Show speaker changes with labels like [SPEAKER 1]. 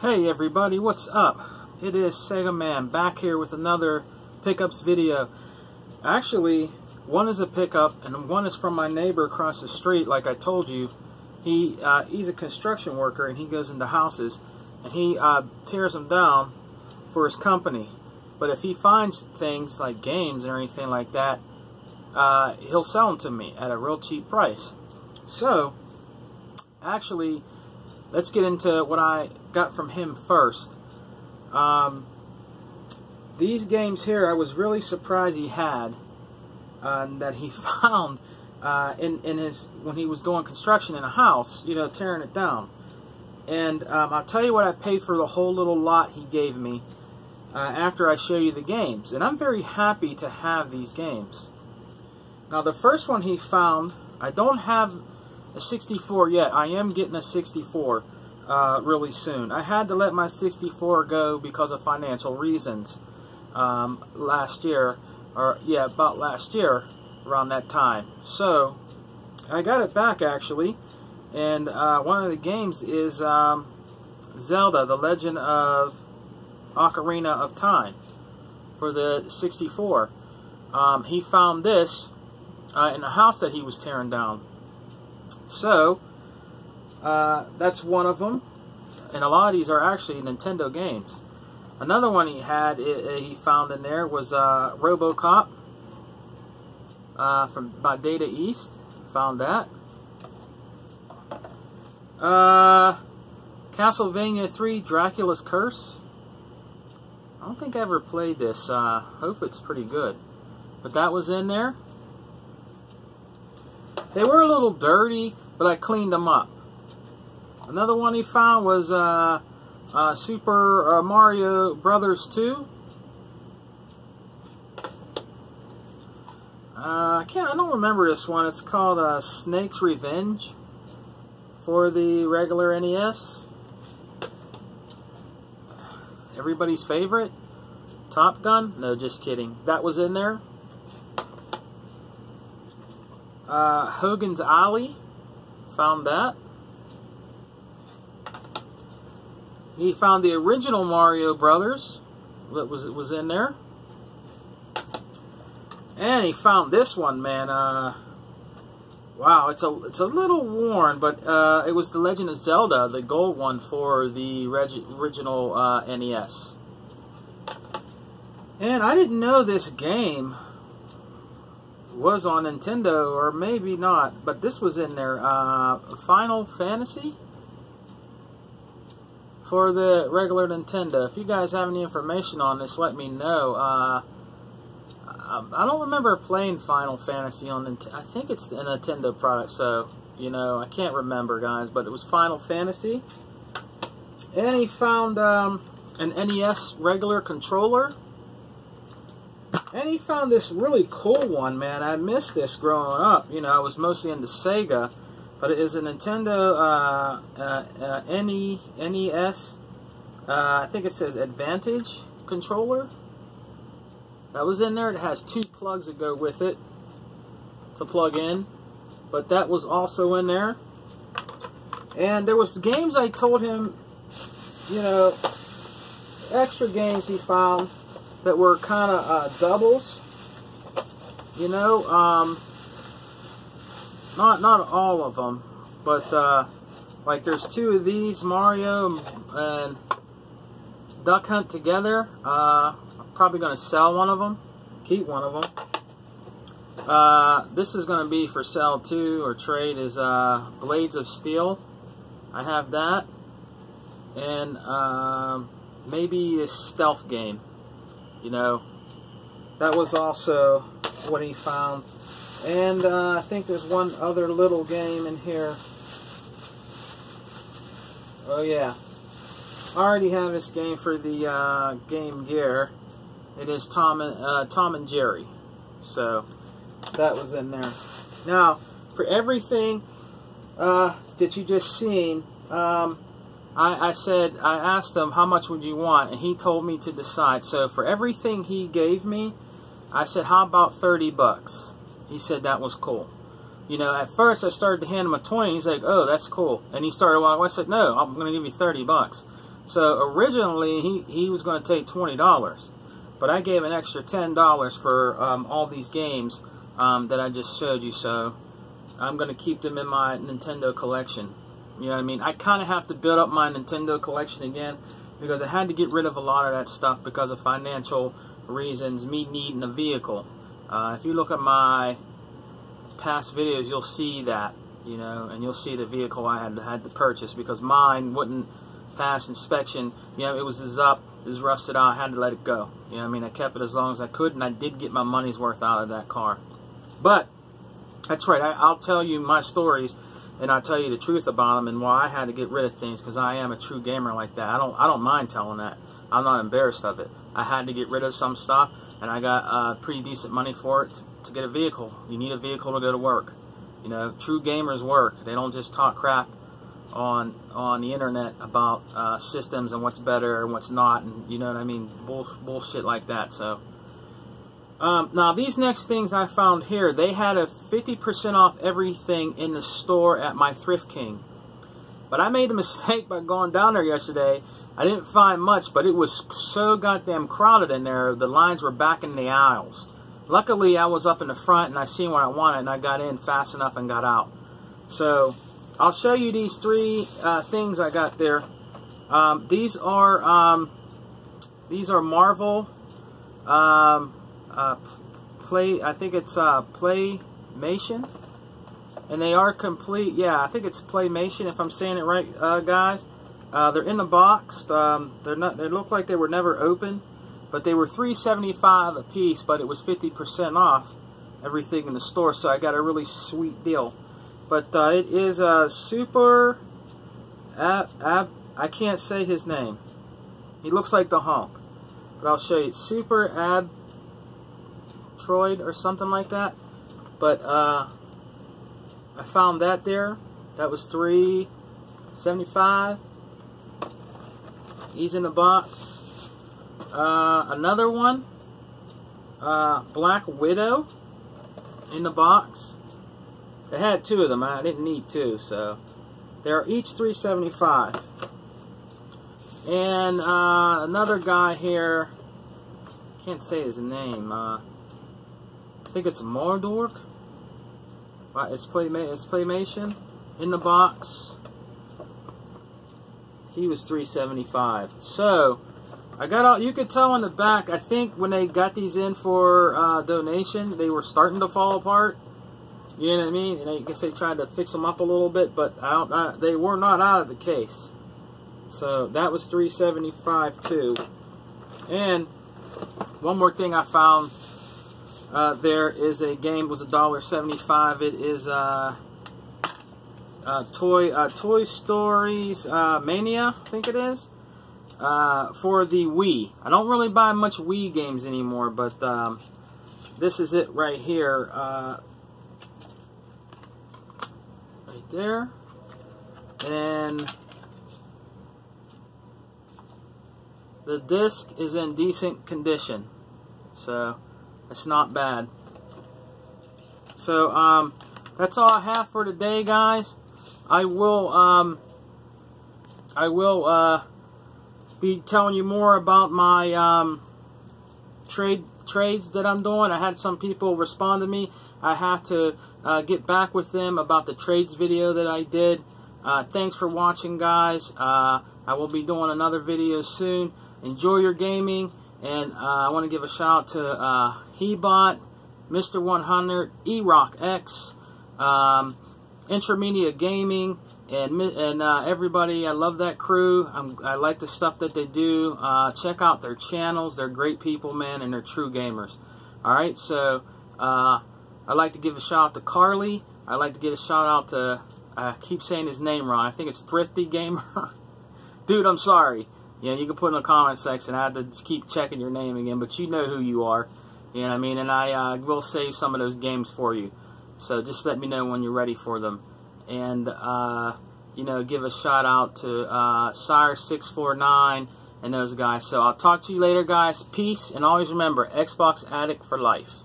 [SPEAKER 1] Hey everybody, what's up? It is Sega Man back here with another pickups video. Actually, one is a pickup and one is from my neighbor across the street. Like I told you, he's a construction worker and he goes into houses and he tears them down for his company. But if he finds things like games or anything like that, he'll sell them to me at a real cheap price. So, actually, let's get into what I got from him first. These games here, I was really surprised he had, that he found in his, when he was doing construction in a house, you know, tearing it down. And I'll tell you what I paid for the whole little lot he gave me after I show you the games. And I'm very happy to have these games. Now the first one he found, I don't have a 64 yet. I am getting a 64 really soon. I had to let my 64 go because of financial reasons last year, or yeah, about last year around that time. So I got it back actually, and one of the games is Zelda: The Legend of Ocarina of Time for the 64. He found this in a house that he was tearing down. So, that's one of them. And a lot of these are actually Nintendo games. Another one he had, he found in there was RoboCop by Data East. Found that. Castlevania 3 Dracula's Curse. I don't think I ever played this. Hope it's pretty good. But that was in there. They were a little dirty, but I cleaned them up. Another one he found was Super Mario Brothers 2. I don't remember this one. It's called Snake's Revenge for the regular NES. Everybody's favorite, Top Gun. No, just kidding. That was in there. Hogan's Alley, found that. He found the original Mario Brothers, that was in there. And he found this one, man. Wow, it's a little worn, but it was The Legend of Zelda, the gold one for the original NES. And I didn't know this game was on Nintendo, or maybe not, but this was in there. Final Fantasy for the regular Nintendo. If you guys have any information on this, let me know. I don't remember playing Final Fantasy on Nintendo. I think it's a Nintendo product, so, you know, I can't remember, guys, but it was Final Fantasy. And he found an NES regular controller. And he found this really cool one, man. I missed this growing up. You know, I was mostly into Sega, but it is a Nintendo NES. I think it says Advantage controller. That was in there. It has 2 plugs that go with it to plug in, but that was also in there. And there was games I told him, you know, extra games he found that were kind of doubles, you know, not all of them, but like there's 2 of these, Mario and Duck Hunt together. I'm probably going to sell one of them, keep one of them. This is going to be for sale too, or trade, is Blades of Steel. I have that, and maybe a stealth game. You know, that was also what he found. And I think there's one other little game in here. Oh yeah, I already have this game for the Game Gear. It is Tom and Jerry. So that was in there. Now, for everything that you just seen, I asked him how much would you want, and he told me to decide. So for everything he gave me, I said, how about 30 bucks? He said that was cool. You know, at first I started to hand him a 20. He's like, oh, that's cool. And he started walking away. I said, no, I'm going to give you 30 bucks. So originally he was going to take $20, but I gave an extra $10 for all these games that I just showed you. So I'm going to keep them in my Nintendo collection. You know what I mean? I kind of have to build up my Nintendo collection again because I had to get rid of a lot of that stuff because of financial reasons, me needing a vehicle. If you look at my past videos, you'll see that, you know, and you'll see the vehicle I had to purchase because mine wouldn't pass inspection. You know, it was up, it was rusted out, I had to let it go. You know what I mean? I kept it as long as I could, and I did get my money's worth out of that car. But that's right, I'll tell you my stories, and I'll tell you the truth about them and why I had to get rid of things, because I am a true gamer like that. I don't mind telling that. I'm not embarrassed of it. I had to get rid of some stuff, and I got pretty decent money for it to get a vehicle. You need a vehicle to go to work. You know, true gamers work. They don't just talk crap on the internet about systems and what's better and what's not, and you know what I mean, bullshit like that. So now these next things I found here, they had a 50% off everything in the store at my Thrift King, but I made a mistake by going down there yesterday. I didn't find much, but it was so goddamn crowded in there. The lines were back in the aisles. Luckily I was up in the front and I seen what I wanted, and I got in fast enough and got out. So I'll show you these three things I got there. These are Marvel I think it's Playmation, and they are complete. Yeah, I think it's Playmation if I'm saying it right, guys. They're in the box. They're not. They look like they were never opened, but they were $3.75 a piece. But it was 50% off everything in the store, so I got a really sweet deal. But it is a Super I can't say his name. He looks like the Hulk, but I'll show you. It's Super Troid or something like that. But I found that there. That was $3.75. He's in the box. Another one, Black Widow, in the box. They had two of them. I didn't need two, so they're each $3.75. And another guy here, can't say his name. I think it's Mordork. It's Playmation in the box. He was $3.75. So I got all. You could tell on the back. I think when they got these in for donation, they were starting to fall apart. You know what I mean? And I guess they tried to fix them up a little bit, but they were not out of the case. So that was $3.75 too. And one more thing I found. There is a game. It was $1.75. It is Toy Stories Mania, I think it is, for the Wii. I don't really buy much Wii games anymore, but this is it right here, right there, and the disc is in decent condition, so it's not bad. So that's all I have for today, guys. I will be telling you more about my trades that I'm doing. I had some people respond to me. I have to get back with them about the trades video that I did. Thanks for watching, guys. I will be doing another video soon. Enjoy your gaming, and I want to give a shout out to Hebot, Mr. 100, eRockX, Intramedia Gaming, and everybody. I love that crew. I like the stuff that they do. Check out their channels. They're great people, man, and they're true gamers. Alright, so I'd like to give a shout out to Carly. I'd like to give a shout out to, I keep saying his name wrong, I think it's Thrifty Gamer. Dude, I'm sorry. You know, you can put in the comment section. I have to just keep checking your name again, but you know who you are. You know what I mean? And I will save some of those games for you. So just let me know when you're ready for them. And, you know, give a shout out to Sire649 and those guys. So I'll talk to you later, guys. Peace, and always remember, Xbox Addict for life.